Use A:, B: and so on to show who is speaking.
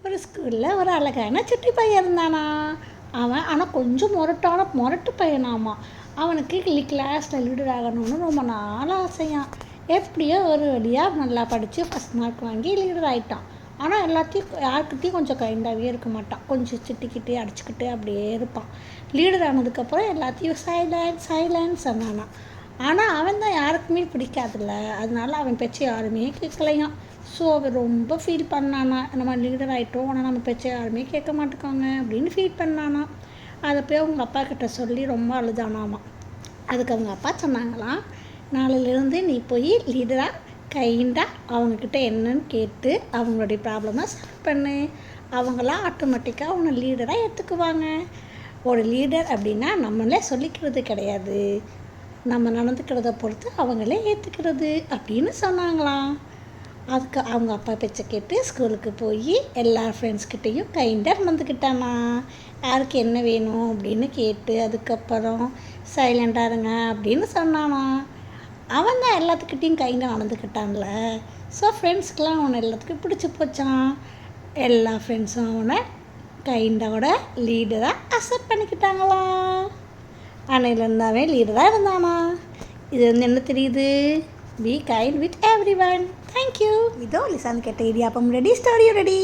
A: ஒரு ஸ்கூலில் ஒரு அழகான சுட்டி பையன் இருந்தானா. அவன் ஆனால் கொஞ்சம் முரட்டு பையனாமா. அவனுக்கு கிளாஸில் லீடர் ஆகணும்னு ரொம்ப நாள் ஆசையான். எப்படியோ ஒரு வழியாக நல்லா படித்து ஃபஸ்ட் மார்க் வாங்கி லீடர் ஆகிட்டான். ஆனால் யாருக்கிட்டையும் கொஞ்சம் கைண்டாகவே இருக்க மாட்டான். கொஞ்சம் திட்டிக்கிட்டு அடிச்சுக்கிட்டு அப்படியே இருப்பான். லீடர் ஆனதுக்கப்புறம் எல்லாத்தையும் சைலன்ஸ் சொன்னானா. ஆனால் அவன் தான் யாருக்குமே பிடிக்காதுல்ல, அதனால அவன் பேச்சை யாருமே கேட்கலையாம். ஸோ அவன் ரொம்ப ஃபீல் பண்ணானா, நம்ம லீடர் ஆகிட்டோம் ஆனால் நம்ம பேச்சை யாருமே கேட்க மாட்டேக்காங்க அப்படின்னு ஃபீல் பண்ணானா. அதை போய் அவங்க அப்பா கிட்ட சொல்லி ரொம்ப அழுதானாமா. அதுக்கு அவங்க அப்பா சொன்னாங்களாம், நாளையிலேருந்து நீ போய் லீடராக கைண்டாக அவங்கக்கிட்ட என்னன்னு கேட்டு அவங்களுடைய ப்ராப்ளமாக சால்வ் பண்ணு. அவங்களாம் ஆட்டோமேட்டிக்காக அவனை லீடராக எடுத்துக்குவாங்க. ஒரு லீடர் அப்படின்னா நம்மளே சொல்லிக்கிறது கிடையாது, நம்ம நடந்துக்கிறத பொறுத்து அவங்களே ஏற்றுக்கிறது அப்படின்னு சொன்னாங்களாம். அதுக்கு அவங்க அப்பா பேச்சை கேட்டு ஸ்கூலுக்கு போய் எல்லா ஃப்ரெண்ட்ஸ்கிட்டையும் கைண்டாக நடந்துக்கிட்டானா. யாருக்கு என்ன வேணும் அப்படின்னு கேட்டு அதுக்கப்புறம் சைலண்டாக இருங்க அப்படின்னு சொன்னானா. அவன் தான் எல்லாத்துக்கிட்டையும் கைண்டாக நடந்துக்கிட்டான்ல. ஸோ ஃப்ரெண்ட்ஸ்க்கெலாம் அவனை எல்லாத்துக்கும் பிடிச்சி போச்சான். எல்லா ஃப்ரெண்ட்ஸும் அவனை கைண்டோட லீடராக அக்செப்ட் பண்ணிக்கிட்டாங்களாம். அன்னையிலேருந்தாவே லீடராக இருந்தானா. இது என்ன தெரியுது? Be kind with every one. Thank you. இதோ லிசான் கேட்ட இடியாப்பம் ரெடி, ஸ்டோரி ரெடி.